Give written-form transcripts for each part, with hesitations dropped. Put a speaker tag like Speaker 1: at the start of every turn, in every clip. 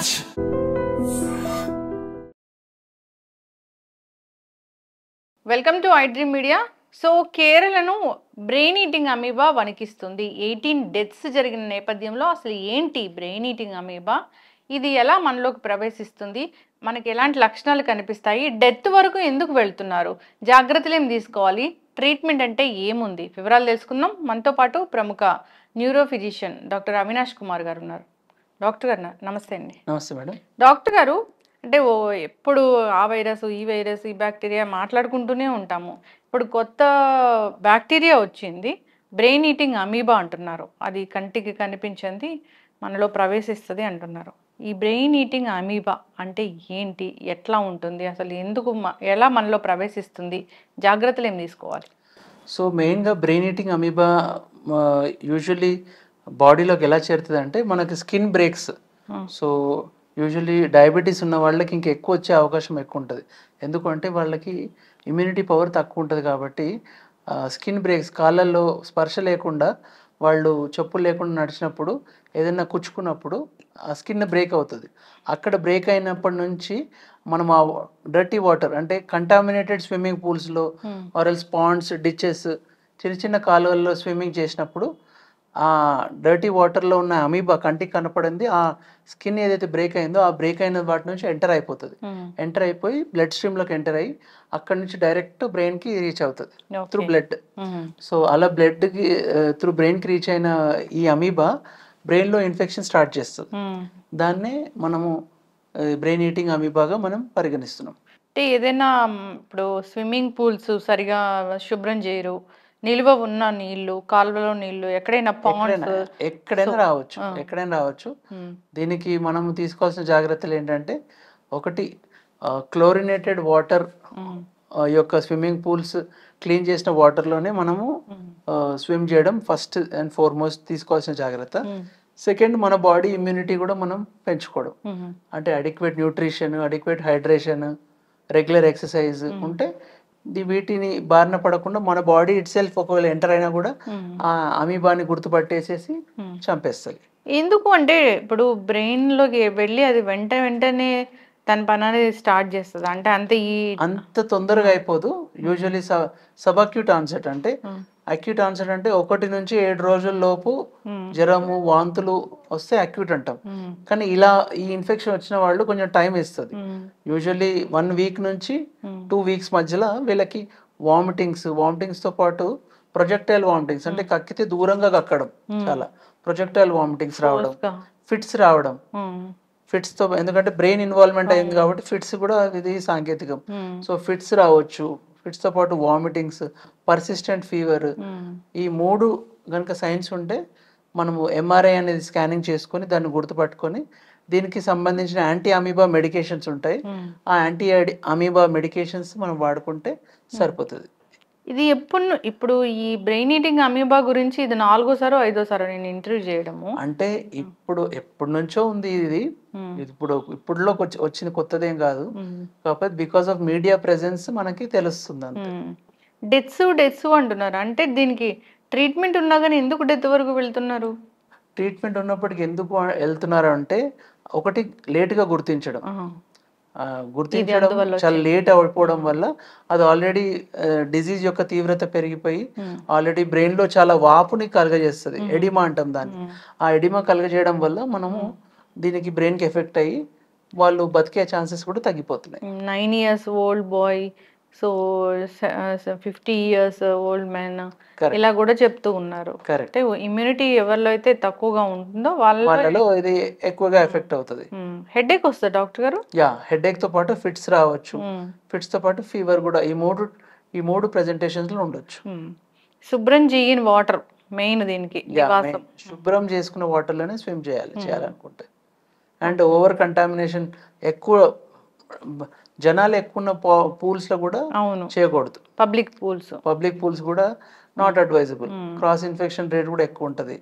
Speaker 1: Avinach.
Speaker 2: Welcome to I dream media. సో కేరళను brain eating amoeba వణికిస్తుంది. 18 డెత్స్ జరిగిన నేపథ్యంలో అసలు ఏంటి బ్రెయిన్ ఈటింగ్ అమీబా, ఇది ఎలా మనలోకి ప్రవేశిస్తుంది, మనకి ఎలాంటి లక్షణాలు కనిపిస్తాయి, డెత్ వరకు ఎందుకు వెళ్తున్నారు, జాగ్రత్తలు ఏం తీసుకోవాలి, ట్రీట్మెంట్ అంటే ఏముంది, వివరాలు తెలుసుకుందాం. మనతో పాటు ప్రముఖ neuro physician doctor Avinash Kumar గారు ఉన్నారు. డాక్టర్ గారు నమస్తే అండి.
Speaker 3: నమస్తే మేడం.
Speaker 2: డాక్టర్ గారు, అంటే ఎప్పుడు ఆ వైరస్ ఈ వైరస్ ఈ బ్యాక్టీరియా మాట్లాడుకుంటూనే ఉంటాము. ఇప్పుడు కొత్త బ్యాక్టీరియా వచ్చింది, బ్రెయిన్ ఈటింగ్ అమీబా అంటున్నారు. అది కంటికి కనిపించింది, మనలో ప్రవేశిస్తుంది అంటున్నారు. ఈ బ్రెయిన్ ఈటింగ్ అమీబా అంటే ఏంటి, ఎట్లా ఉంటుంది, అసలు ఎందుకు ఎలా మనలో ప్రవేశిస్తుంది, జాగ్రత్తలు ఏం తీసుకోవాలి?
Speaker 3: సో మెయిన్గా బ్రెయిన్ ఈటింగ్ అమీబా యూజువల్లీ బాడీలోకి ఎలా చేరుతుంది అంటే మనకి skin breaks. So usually diabetes ఉన్న వాళ్ళకి ఇంకా ఎక్కువ వచ్చే అవకాశం ఎక్కువ ఉంటుంది. ఎందుకంటే వాళ్ళకి ఇమ్యూనిటీ పవర్ తక్కువ ఉంటుంది కాబట్టి స్కిన్ బ్రేక్స్, కాళ్ళల్లో స్పర్శ లేకుండా వాళ్ళు చెప్పులు లేకుండా నడిచినప్పుడు ఏదైనా కుచ్చుకున్నప్పుడు ఆ స్కిన్ బ్రేక్ అవుతుంది. అక్కడ బ్రేక్ అయినప్పటి నుంచి మనం ఆ డర్టీ వాటర్ అంటే కంటామినేటెడ్ స్విమ్మింగ్ పూల్స్లో ఆర్ఎల్స్ పాండ్స్, డిచెస్, చిన్న చిన్న కాలువల్లో స్విమ్మింగ్ చేసినప్పుడు ఆ డర్టీ వాటర్లో ఉన్న అమీబా కంటికి కనపడింది, ఆ స్కిన్ ఏదైతే బ్రేక్ అయిందో ఆ బ్రేక్ అయిన వాటి నుంచి ఎంటర్ అయిపోతుంది. ఎంటర్ అయిపోయి బ్లడ్ స్ట్రీమ్లోకి ఎంటర్ అయ్యి అక్కడ నుంచి డైరెక్ట్ బ్రెయిన్కి రీచ్ అవుతుంది త్రూ బ్లడ్. సో అలా బ్లడ్కి త్రూ బ్రెయిన్కి రీచ్ అయిన ఈ అమీబా బ్రెయిన్లో ఇన్ఫెక్షన్ స్టార్ట్ చేస్తుంది. దాన్నే మనము బ్రెయిన్ ఈటింగ్ అమీబాగా మనం పరిగణిస్తున్నాం.
Speaker 2: అంటే ఏదైనా ఇప్పుడు స్విమ్మింగ్ పూల్స్ సరిగా శుభ్రం చేయరు, నిల్వ ఉన్న నీళ్లు, కాలువలో నీళ్లు, ఎక్కడైనా
Speaker 3: ఎక్కడైనా రావచ్చు. దీనికి మనం తీసుకోవాల్సిన జాగ్రత్తలు ఏంటంటే, ఒకటి క్లోరినేటెడ్ వాటర్ యొక్క స్విమ్మింగ్ పూల్స్ క్లీన్ చేసిన వాటర్లోనే మనము స్విమ్ చేయడం ఫస్ట్ అండ్ ఫార్మోస్ట్ తీసుకోవాల్సిన జాగ్రత్త. సెకండ్, మన బాడీ ఇమ్యూనిటీ కూడా మనం పెంచుకోవడం. అంటే adequate nutrition, adequate hydration, regular exercise ఉంటే వీటిని బారిన పడకుండా మన బాడీ ఇట్ సెల్ఫ్ ఒకవేళ ఎంటర్ అయినా కూడా ఆ అమీబాని గుర్తుపట్టేసేసి చంపేస్తుంది.
Speaker 2: ఎందుకు అంటే ఇప్పుడు బ్రెయిన్లోకి వెళ్ళి అది వెంటనే తన పని అనేది స్టార్ట్ చేస్తుంది అంటే
Speaker 3: అంత తొందరగా అయిపోదు. యూజువలీ సబ్అక్యూట్ ఆన్సెట్ అంటే, అక్యూట్ ఆన్సెట్ అంటే 1 నుంచి 7 రోజుల లోపు జ్వరము, వాంతులు వస్తే అక్యూట్ అంటాం. కానీ ఇలా ఈ ఇన్ఫెక్షన్ వచ్చిన వాళ్ళు కొంచెం టైం ఇస్తుంది. యూజువల్లీ 1 వీక్ నుంచి 2 వీక్స్ మధ్యలో వీళ్ళకి వామిటింగ్స్తో పాటు ప్రొజెక్టైల్ వామిటింగ్స్ అంటే కక్కితే దూరంగా కక్కడం, చాలా ప్రొజెక్టైల్ వామిటింగ్స్ రావడం, ఫిట్స్ రావడం. ఫిట్స్తో, ఎందుకంటే బ్రెయిన్ ఇన్వాల్వ్మెంట్ అయింది కాబట్టి ఫిట్స్ కూడా ఇది సాంకేతికం. సో ఫిట్స్ రావచ్చు, ఫిట్స్తో పాటు వామిటింగ్స్, పర్సిస్టెంట్ ఫీవర్. ఈ 3 కనుక సైన్స్ ఉంటే మనము ఎంఆర్ఐ అనేది స్కానింగ్ చేసుకొని దాన్ని గుర్తుపట్టుకొని దీనికి సంబంధించిన యాంటీ అమీబా మెడికేషన్స్ ఉంటాయి. ఆ యాంటీ అమీబా మెడికేషన్స్ మనం వాడుకుంటే సరిపోతుంది.
Speaker 2: ఇది ఇప్పుడు ఈ బ్రెయిన్ ఈటింగ్ అమీబా గురించి ఇది 4వ సారో 5వ సారో నేను ఇంటర్వ్యూ చేయడము.
Speaker 3: అంటే ఎప్పటి నుంచో ఉంది ఇది. ఇప్పుడులో వచ్చిన కొత్తదేం కాదు. కాకపోతే బికాస్ ఆఫ్ మీడియా ప్రెజెన్స్ మనకి తెలుస్తుంది అంతే.
Speaker 2: డెత్స్ అంటున్నారు. అంటే దీనికి ట్రీట్మెంట్ ఉన్నా కానీ ఎందుకు డెత్ వరకు వెళ్తున్నారు?
Speaker 3: ట్రీట్మెంట్ ఉన్నప్పటికీ ఎందుకు వెళ్తున్నారు అంటే, ఒకటి లేట్గా గుర్తించడం చాలా లేట్ అయిపోవడం వల్ల అది ఆల్రెడీ డిజీజ్ యొక్క తీవ్రత పెరిగిపోయి ఆల్రెడీ బ్రెయిన్ లో చాలా వాపుని కలగజేస్తుంది. ఎడిమా అంటాం దాన్ని. ఆ ఎడిమా కలగజేయడం వల్ల మనము దీనికి బ్రెయిన్ కి ఎఫెక్ట్ అయ్యి వాళ్ళు బతికే ఛాన్సెస్ కూడా తగ్గిపోతున్నాయి.
Speaker 2: 9 years old boy, so 50 years old man ఇలా కూడా చెప్తూ ఉన్నారు.
Speaker 3: కరెక్ట్.
Speaker 2: ఇమ్యూనిటీ ఎవరిలో అయితే తక్కువగా ఉంటుందో వాళ్ళలో
Speaker 3: ఇది ఎక్కువగా ఎఫెక్ట్ అవుతుంది.
Speaker 2: హెడేక్ వస్తుంది డాక్టర్ గారు?
Speaker 3: హెడేక్ తో పాటు ఫిట్స్ రావచ్చు. ఫిట్స్ తో పాటు ఫీవర్ కూడా ఈ మూడు ప్రెజెంటేషన్స్ లో ఉండొచ్చు.
Speaker 2: శుభ్రం చేయని వాటర్ మెయిన్ దీనికి.
Speaker 3: శుభ్రం చేసుకున్న వాటర్ లోనే స్విమ్ చేయాలనుకుంటే. అండ్ ఓవర్ కంటామినేషన్, ఎక్కువ జనాలు ఎక్కువ ఉన్న పూల్స్ లో కూడా చేయకూడదు.
Speaker 2: పబ్లిక్ పూల్స్
Speaker 3: కూడా not advisable. Cross infection rate కూడా ఎక్కువ ఉంటది.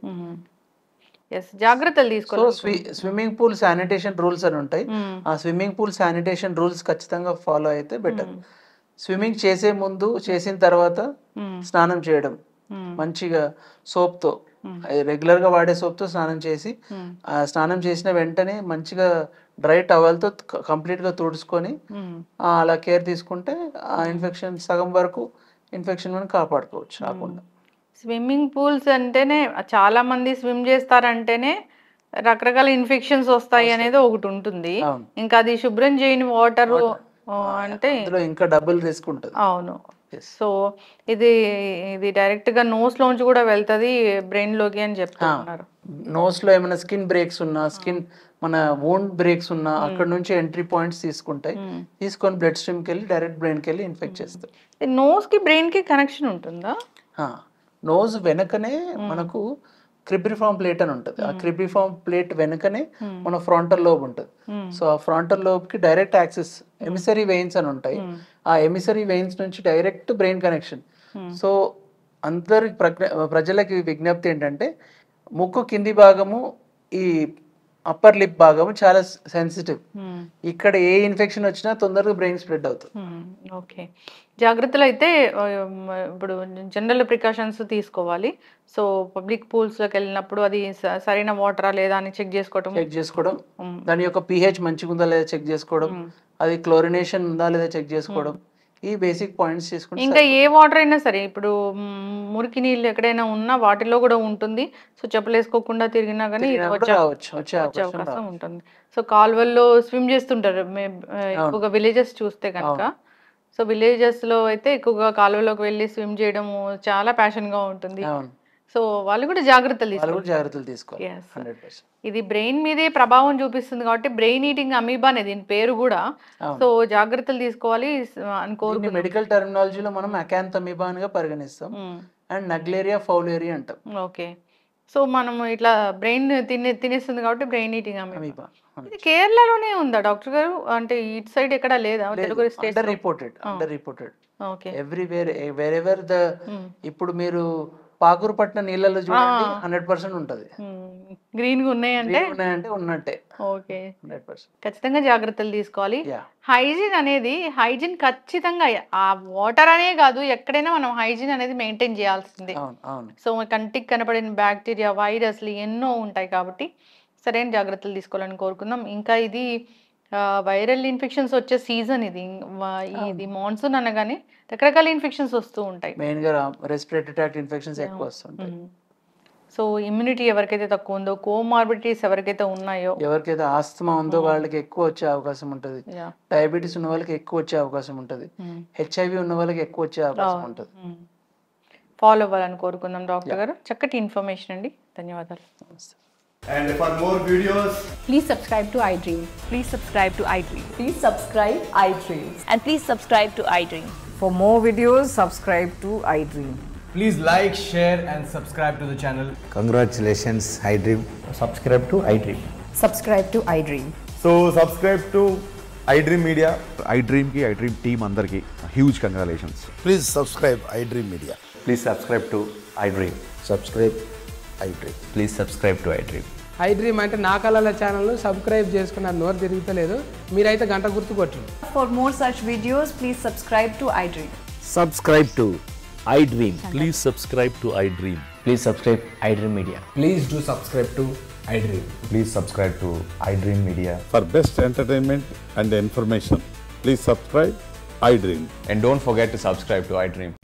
Speaker 2: జాగ్రత్తలు తీసుకోవాలి.
Speaker 3: స్విమ్మింగ్ పూల్ శానిటేషన్ రూల్స్ అని ఉంటాయి. ఆ స్విమ్మింగ్ పూల్ శానిటేషన్ రూల్స్ ఖచ్చితంగా ఫాలో అయితే బెటర్. స్విమ్మింగ్ చేసే ముందు, చేసిన తర్వాత స్నానం చేయడం మంచిగా సోప్తో, రెగ్యులర్గా వాడే సోప్తో స్నానం చేసి, స్నానం చేసిన వెంటనే మంచిగా డ్రై టవల్తో కంప్లీట్గా తుడుచుకొని అలా కేర్ తీసుకుంటే ఆ ఇన్ఫెక్షన్ సగం వరకు ఇన్ఫెక్షన్ మనం కాపాడుకోవచ్చు రాకుండా.
Speaker 2: స్విమ్మింగ్ పూల్స్ అంటేనే చాలా మంది స్విమ్ చేస్తారంటేనే రకరకాల ఇన్ఫెక్షన్స్ వస్తాయి అనేది ఒకటి ఉంటుంది. ఇంకా అది శుభ్రం చేయని వాటర్ అంటే
Speaker 3: అందులో ఇంకా డబుల్ రిస్క్ ఉంటుంది.
Speaker 2: అవును. సో ఇది ఇది డైరెక్ట్ గా నోస్ లోంచి కూడా వెళ్తది బ్రెయిన్ లోకి అని చెప్తున్నారు.
Speaker 3: నోస్ లో ఏమైనా స్కిన్ బ్రేక్స్ ఉన్నా, స్కిన్ మన వోండ్ బ్రేక్స్ ఉన్నా అక్కడ నుంచి ఎంట్రీ పాయింట్స్ తీసుకుంటాయి. తీసుకొని బ్లడ్ స్ట్రీమ్ కి వెళ్ళి డైరెక్ట్ బ్రెయిన్ కి వెళ్ళి ఇన్ఫెక్ట్ చేస్తాయి.
Speaker 2: నోస్ కి బ్రెయిన్ కి కనెక్షన్ ఉంటుందా?
Speaker 3: నోస్ వెనకనే మనకు క్రిబ్రిఫార్మ్ ప్లేట్ అని ఉంటుంది. ఆ క్రిబ్రిఫార్మ్ ప్లేట్ వెనకనే మన ఫ్రంటల్ లోబ్ ఉంటుంది. సో ఆ ఫ్రంటల్ లోబ్ కి డైరెక్ట్ యాక్సెస్ ఎమిసరీ వెయిన్స్ అని ఉంటాయి. ఆ ఎమిసరీ వెయిన్స్ నుంచి డైరెక్ట్ బ్రెయిన్ కనెక్షన్. సో అందరి ప్రజలకి విజ్ఞప్తి ఏంటంటే ముక్కు కింది భాగము ఈ అప్పర్ లిప్ భాగము చాలా సెన్సిటివ్. ఇక్కడ ఏ ఇన్ఫెక్షన్ వచ్చినా తొందరగా బ్రెయిన్ స్ప్రెడ్ అవుతుంది.
Speaker 2: ఓకే, జాగ్రత్తలు అయితే ఇప్పుడు జనరల్ ప్రికాషన్స్ తీసుకోవాలి. సో పబ్లిక్ పూల్స్ లోకి వెళ్ళినప్పుడు అది సరైన వాటరా లేదా అని చెక్ చేసుకోవడం,
Speaker 3: దాని యొక్క pH మంచిగా ఉందా లేదా చెక్ చేసుకోవడం, అది క్లోరినేషన్ ఉందా లేదా చెక్ చేసుకోవడం, ఈ బేసిక్ పాయింట్స్ తీసుకుంటే.
Speaker 2: ఇంకా ఏ వాటర్ అయినా సరే ఇప్పుడు మురికి నీళ్ళు ఎక్కడైనా ఉన్నా వాటిలో కూడా ఉంటుంది. సో చెప్పులు వేసుకోకుండా తిరిగినా కానీ వచ్చే అవకాశం ఉంటుంది. సో కాలువల్లో స్విమ్ చేస్తుంటారు ఎక్కువగా విలేజెస్ చూస్తే కనుక. సో విలేజెస్ లో అయితే ఎక్కువగా కాలువలోకి వెళ్ళి స్విమ్ చేయడం చాలా ప్యాషన్ గా ఉంటుంది. సో వాళ్ళు కూడా జాగ్రత్తలు
Speaker 3: తీసుకోవాలి.
Speaker 2: ఇది బ్రెయిన్ మీదే ప్రభావం చూపిస్తుంది కాబట్టి బ్రెయిన్ ఈటింగ్ అమీబా అనేది దీని పేరు కూడా. సో జాగ్రత్తలు తీసుకోవాలి అనుకోరు.
Speaker 3: మెడికల్ టర్మినాలజీలో మనం అకాంతమీబా అనిగా పరిగణిస్తాం అండ్ నగ్లేరియా ఫౌలేరియా అంటాం.
Speaker 2: ఓకే, సో మనం ఇట్లా బ్రెయిన్ తినేస్తుంది కాబట్టి బ్రెయిన్ ఈటింగ్ అమీబా. ఇది కేరళలోనే ఉందా డాక్టర్ గారు? అంటే ఇటు సైడ్ ఎక్కడ లేదా? Telugu state
Speaker 3: under reported
Speaker 2: okay
Speaker 3: everywhere wherever the. ఇప్పుడు మీరు పాకూరుపట్నం నీళ్ళలో చూడండి 100% ఉంటుంది.
Speaker 2: గ్రీన్ గా ఉన్నాయంటే
Speaker 3: ఉన్నట్టే.
Speaker 2: ఓకే, ఖచ్చితంగా జాగ్రత్తలు తీసుకోవాలి. హైజీన్ ఖచ్చితంగా ఆ వాటర్ అనే కాదు, ఎక్కడైనా మనం హైజీన్ అనేది మెయింటైన్ చేయాల్సిందే. సో కంటికి కనపడిన బ్యాక్టీరియా, వైరస్లు ఎన్నో ఉంటాయి కాబట్టి సరైన జాగ్రత్తలు తీసుకోవాలని కోరుకుందాం. ఇంకా ఇది వైరల్ ఇన్ఫెక్షన్స్ వచ్చే సీజన్ ఇది మాన్సూన్ అనగానే రకరకాల ఇన్ఫెక్షన్స్ వస్తూ ఉంటాయి.
Speaker 3: మెయిన్ గా రెస్పిరేటరీ ట్రాక్ట్ ఇన్ఫెక్షన్స్ ఎక్కువ వస్తుంటాయి.
Speaker 2: సో ఇమ్యూనిటీ ఎవరికైతే తక్కువ ఉందో, కోమార్బిడిటీస్ ఎవరికైతే ఉన్నాయో,
Speaker 3: ఎవరికైతే ఆస్తమా ఉందో వాళ్ళకి ఎక్కువ వచ్చే అవకాశం ఉంటుంది. డయాబెటీస్ ఉన్న వాళ్ళకి ఎక్కువ వచ్చే అవకాశం ఉంటుంది. HIV ఉన్న వాళ్ళకి ఎక్కువ వచ్చే అవకాశం ఉంటుంది.
Speaker 2: ఫాలో అవ్వాలని కోరుకుందాం డాక్టర్ గారు. చక్కటి ఇన్ఫర్మేషన్ అండి, ధన్యవాదాలు.
Speaker 1: And for more videos,
Speaker 4: please subscribe to iDream.
Speaker 5: Please subscribe to iDream.
Speaker 4: Please subscribe iDream.
Speaker 5: And please subscribe to iDream.
Speaker 6: For more videos, subscribe to iDream.
Speaker 1: please like, share and subscribe to the channel.
Speaker 7: Congratulations, iDream.
Speaker 8: Subscribe to iDream.
Speaker 4: Subscribe to iDream.
Speaker 1: So subscribe to iDream Media.
Speaker 9: iDream ki iDream team andarki huge congratulations.
Speaker 7: Please subscribe iDream Media.
Speaker 8: Please subscribe to iDream.
Speaker 7: Subscribe iDream.
Speaker 8: Please subscribe to iDream.
Speaker 10: iDream అంటే నా కళల channel subscribe చేసుకున్న నోరు తిరుగుతలేదు, మీరైతే గంట గుర్తు కొట్టండి.
Speaker 4: For more such videos, please subscribe to iDream.
Speaker 8: Subscribe to iDream.
Speaker 11: Please subscribe to iDream.
Speaker 8: Please subscribe iDream Media.
Speaker 1: Please do subscribe to iDream.
Speaker 9: Please subscribe to iDream Media.
Speaker 11: For best entertainment and information, please subscribe iDream.
Speaker 8: And don't forget to subscribe to iDream.